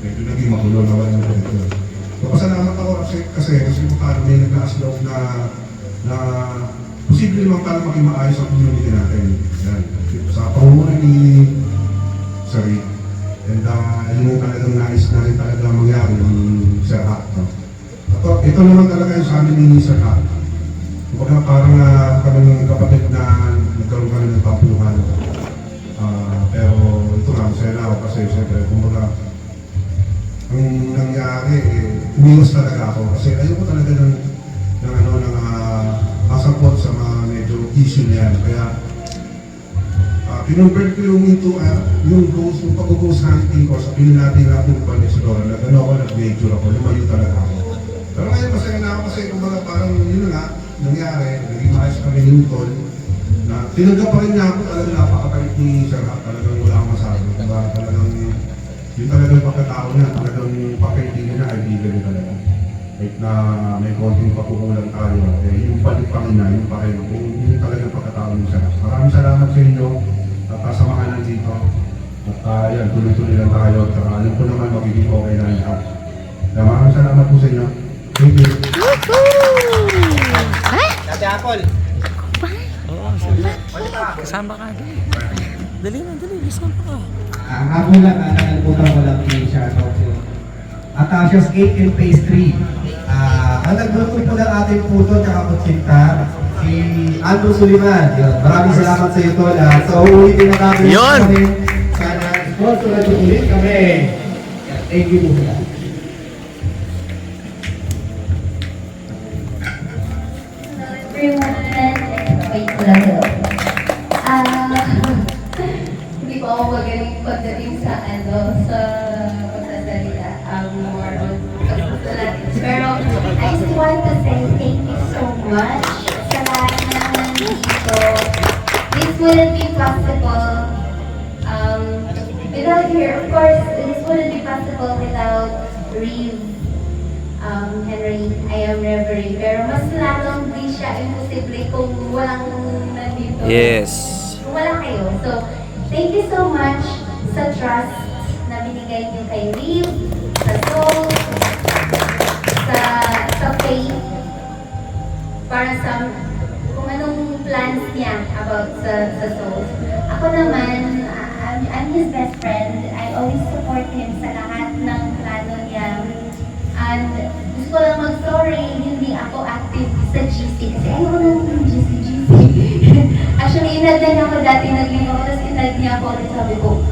medyo naging magulo na wala na ito. So pasalamat ako kasi parang may naglaas loob na posible naman para maging maayos ang community natin. Yan. Sa pangunguna ni Sir Reed. And yun yung talagang nais na rin talaga mangyari ng Sir Hack. No? Ito naman talaga yung sa amin ni Sir Hack. Kumbaga parang kami ng kapatid na nagkaroon kami ng tampuhan. Pero ito nga, masaya na ako kasi siyempre, kumbaga ang nangyari, umiwas talaga ako kasi ayoko talaga ng masangkot sa mga medyo issue na yan. Kaya pinonvert ko yung yung pag-ghost hunting ko sa pininating natin ng Panisidora na gano'n ako nag-major ako, lumayo talaga ako. Pero ngayon masaya na ako kasi kumbaga parang yun nga, nangyari, naging maayos kami ni Newton na tinanggap pa rin niya ako, talagang napakabait ni Sir Hack, talagang wala akong masabi. Diba? Talagang yun talagang pagkatao niya, talagang pagkaibigan niya, kaibigan niya talaga. Kahit na may konting papukulang tayo, yung palipangina, yung pakiyo, yung talagang pagkatao niya Sir Hack. Maraming salamat sa inyo at sa mga nandito. At yan, tuloy-tuloy lang tayo at alam ko naman magiging okay na lahat. Kaya maraming salamat po sa inyo. Thank you. Dati Apple. Kasama ka agad. Dali na, kasama ka. Ako lang, nakalimutan ko lang i-shoutout yun. Atasios Cake and Pastry. Ang nagluto po ng ating puto at kutsinta, si Andrew Suliman. Yun. Maraming salamat sa iyo, Tol. So, uulitin na namin. Yun! Sana sponsor na ulit kami. Thank you po sila. Wait ko lang yun. Hindi po ako magaling pagdating sa pagsasalita. More on pagsasalita. Pero I just want to say thank you so much sa lahat na nandito. This wouldn't be possible without here. Of course, this wouldn't be possible without Reeve. Henry, I am Reverie. Pero mas lalong di siya imposible kung walang nandito. Yes. Kung wala kayo. So, thank you so much sa trust na binigay niyo kay Reeve, sa soul, sa faith, para sa kung anong plans niya about sa soul. Ako naman, I'm his best friend. I always support him sa lahat ng plano niya. And gusto ko lang mag-sorry, hindi ako active sa GC kasi ayaw na ng GC. Actually, inad na ako dati, nag-link ako, tapos inad niya ako ulit, sabi ko,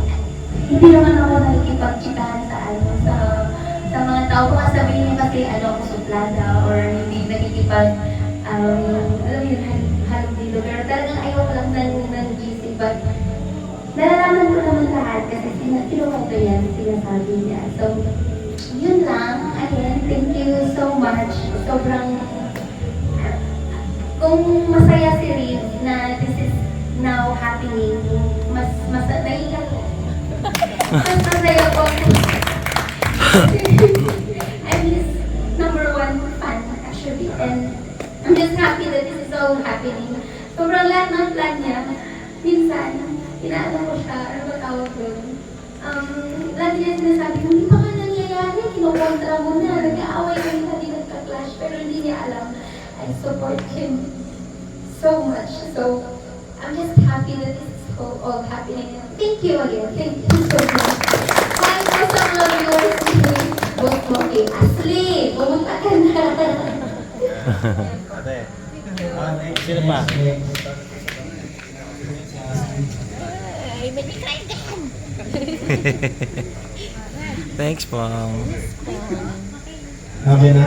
hindi naman ako nakikipagchikahan sa mga tao. Baka sabihin niya kasi ako suplada or hindi nakikipag, alam yun, halong dilo. Pero talagang ayaw ko lang ng GC. But nalalaman ko naman lahat kasi kinukwento yan, sinasabi niya. So, yun lang. Again, thank you so much. Sobrang, kung masaya si Reeve na this is now happening, mas naiyak ko. Mas masaya ko. I'm his #1 fan, actually. And I'm just happy that this is all happening. Sobrang lahat ng plan niya. Minsan, inaalam ko siya, ano ba tawag doon? Lagi niya sinasabi, hindi pa ka nangyayari, kinukontra mo na, nag-aaway kayo na, di nagka-clash, pero hindi niya alam. I support him so much. So, I'm just happy that this is all happening. Thank you again. Thank you so much. Hi, for some of you. Boss Moki, Ashley, pumunta ka na. Sino pa? Thanks, Pong. Okay na?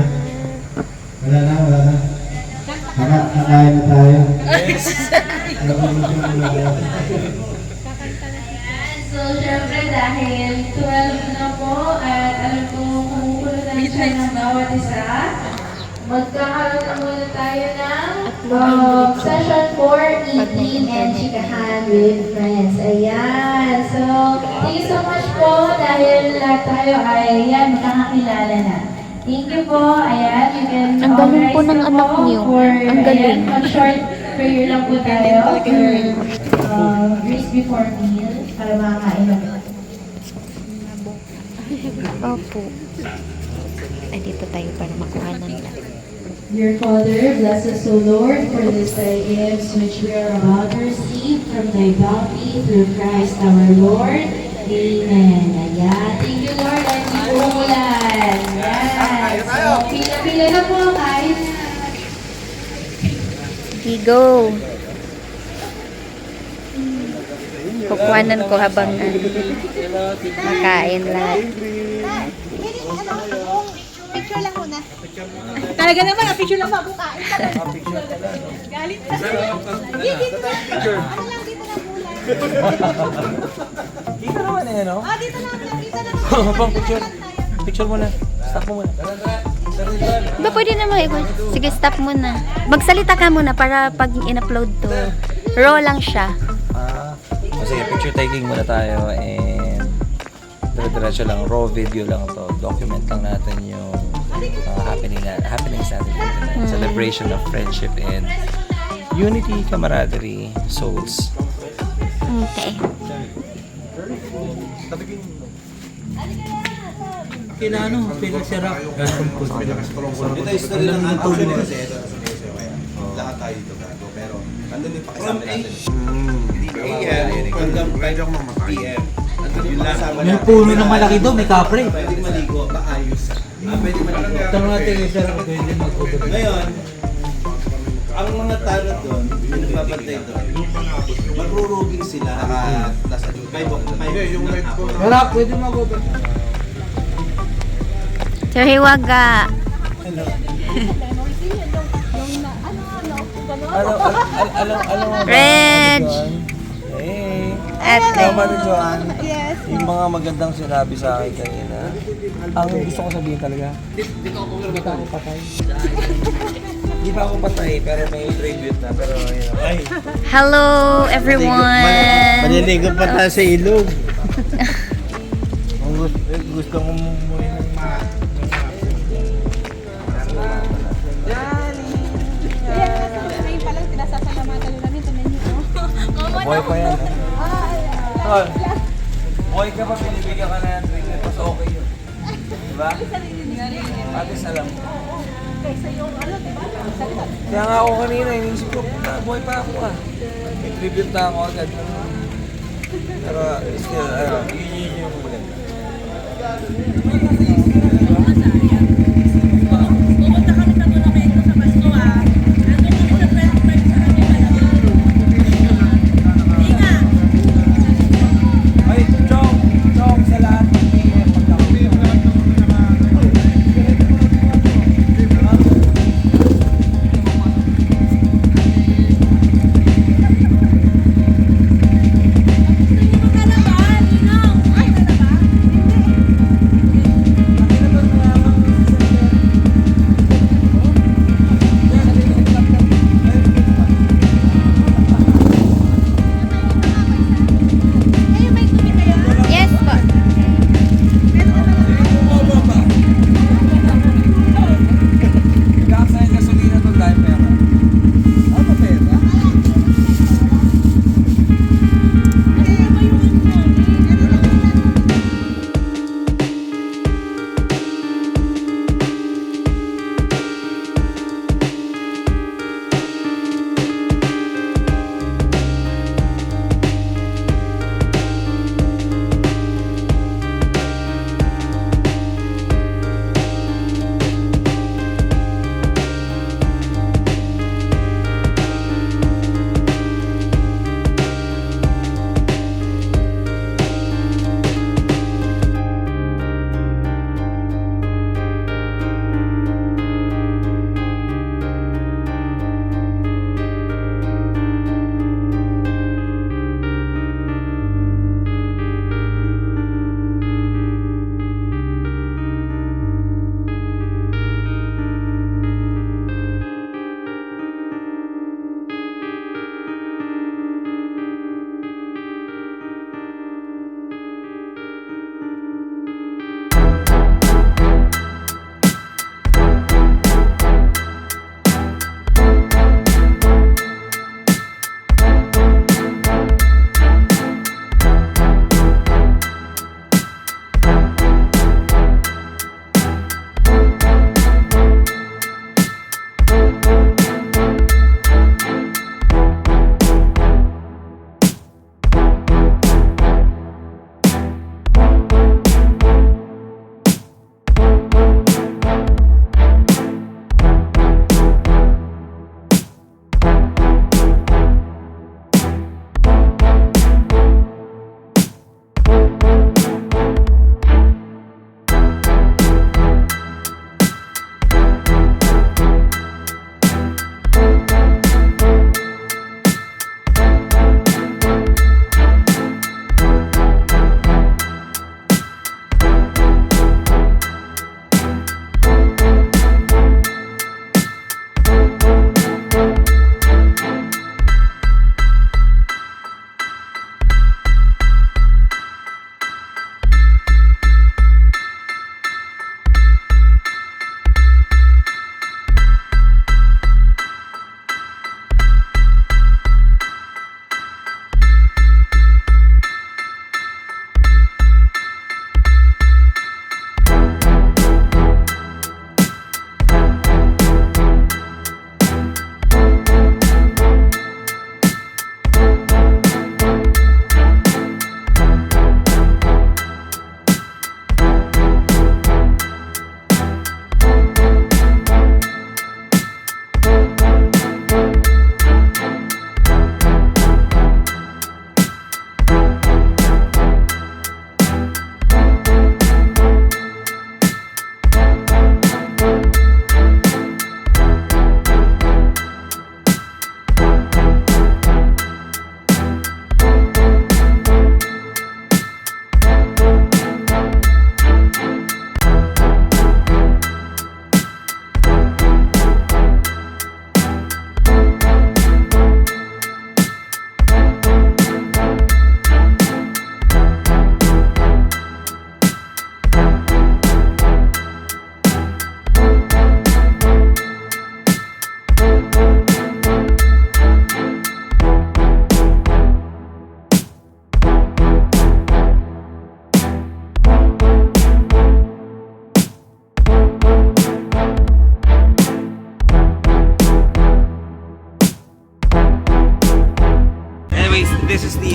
Wala na. Nakain na tayo. So, syempre dahil 12 na po at alam ko kumukulo na siya ng bawat isa, magkakaroon na muna tayo ng session for eating and chikahan with friends. Ayan. So, thank you so much po dahil lahat tayo ay magkakakilala na. Thank you po. Ayan, you can Ang galing po ng anak niyo. Ang galing. Ayan, short prayer lang po tayo. Grace before meal para makakain na po. Opo. Ay, dito tayo para makuha ng lahat. Dear Father, bless us, O Lord, for this thy gifts which we are about to receive from thy bounty through Christ our Lord. Amen. Ayan. Thank you, Lord. At di po umulan. Ayan. So, pila-pila na po. Kain na. Sige, go. Kukuhanan ko habang makain lahat. Picture lang muna. Talaga naman, picture lang bago kain. Galit na. Dito na. Ano lang, dito na muna. Dito naman eh, no? Ah, dito na. Pang picture. Picture mo na. Stop mo muna. Ba, pwede naman ikon. Sige, stop muna. Magsalita ka muna para pag in-upload to. Raw lang siya. Sige, picture taking muna tayo and dire-diretso lang, raw video lang to. Document lang natin yung happenings natin. Celebration of friendship and unity, camaraderie, souls. Okay. Kailangan pinasarap. Ito yung story ng actually kasi ito. Lahat tayo dito gago. Pero andun yung pakisama natin. AM hanggang 5 PM. May puno ng malaki doon, may kapre. Pwede maligo, maayos. Pwede maligo. Tanong natin yung sarap pwede mag-over. Ngayon, ang mga tanod doon, yung nagbabantay doon, magruruging sila at nasa 5 yung light ko. Wala, pwede mag-over. Sir Hiwaga. Reg. Hey! Ate. Tama rin, Joan. Yung mga magandang sinabi sa akin kanina. Ang gusto ko sabihin talaga, di pa ako patay. Di pa ako patay, pero may tribute na. Pero, you know, ay. Hello, everyone. Maliligo pa tayo sa ilog. Gusto ko mumuhay ng boy pa yan. Tol, boy ka pa, pinibigyan ka na ng treatment, mas okay yun. Diba? At least alam mo. Kaya nga ako kanina, inisip ko, boy pa ako ah. May tribute na ako agad. Pero still, yun yung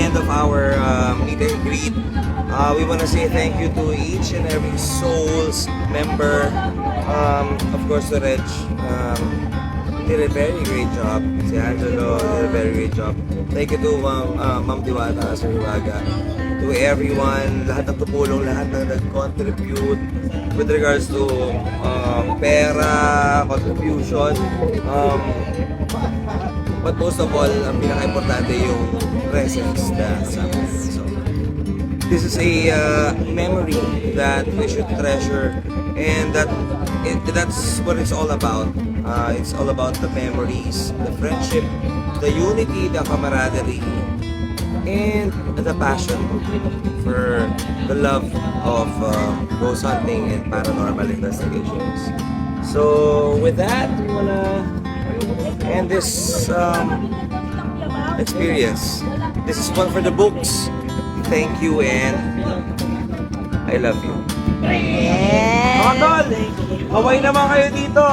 end of our meet and greet. We want to say thank you to each and every Souls member. Of course, to Reg. Did a very great job. Si Angelo did a very great job. Thank you to Ma'am Diwata, Sir Iwaga. To everyone, lahat ng tumulong, lahat ng nag-contribute with regards to pera, contribution. But most of all, ang pinaka-importante yung presence na kasama. So, this is a memory that we should treasure, and that's what it's all about. It's all about the memories, the friendship, the unity, the camaraderie, and the passion for the love of ghost hunting and paranormal investigations. So with that, we wanna end this experience. This is one for the books. Thank you and I love you. Mga tol, kaway naman kayo dito.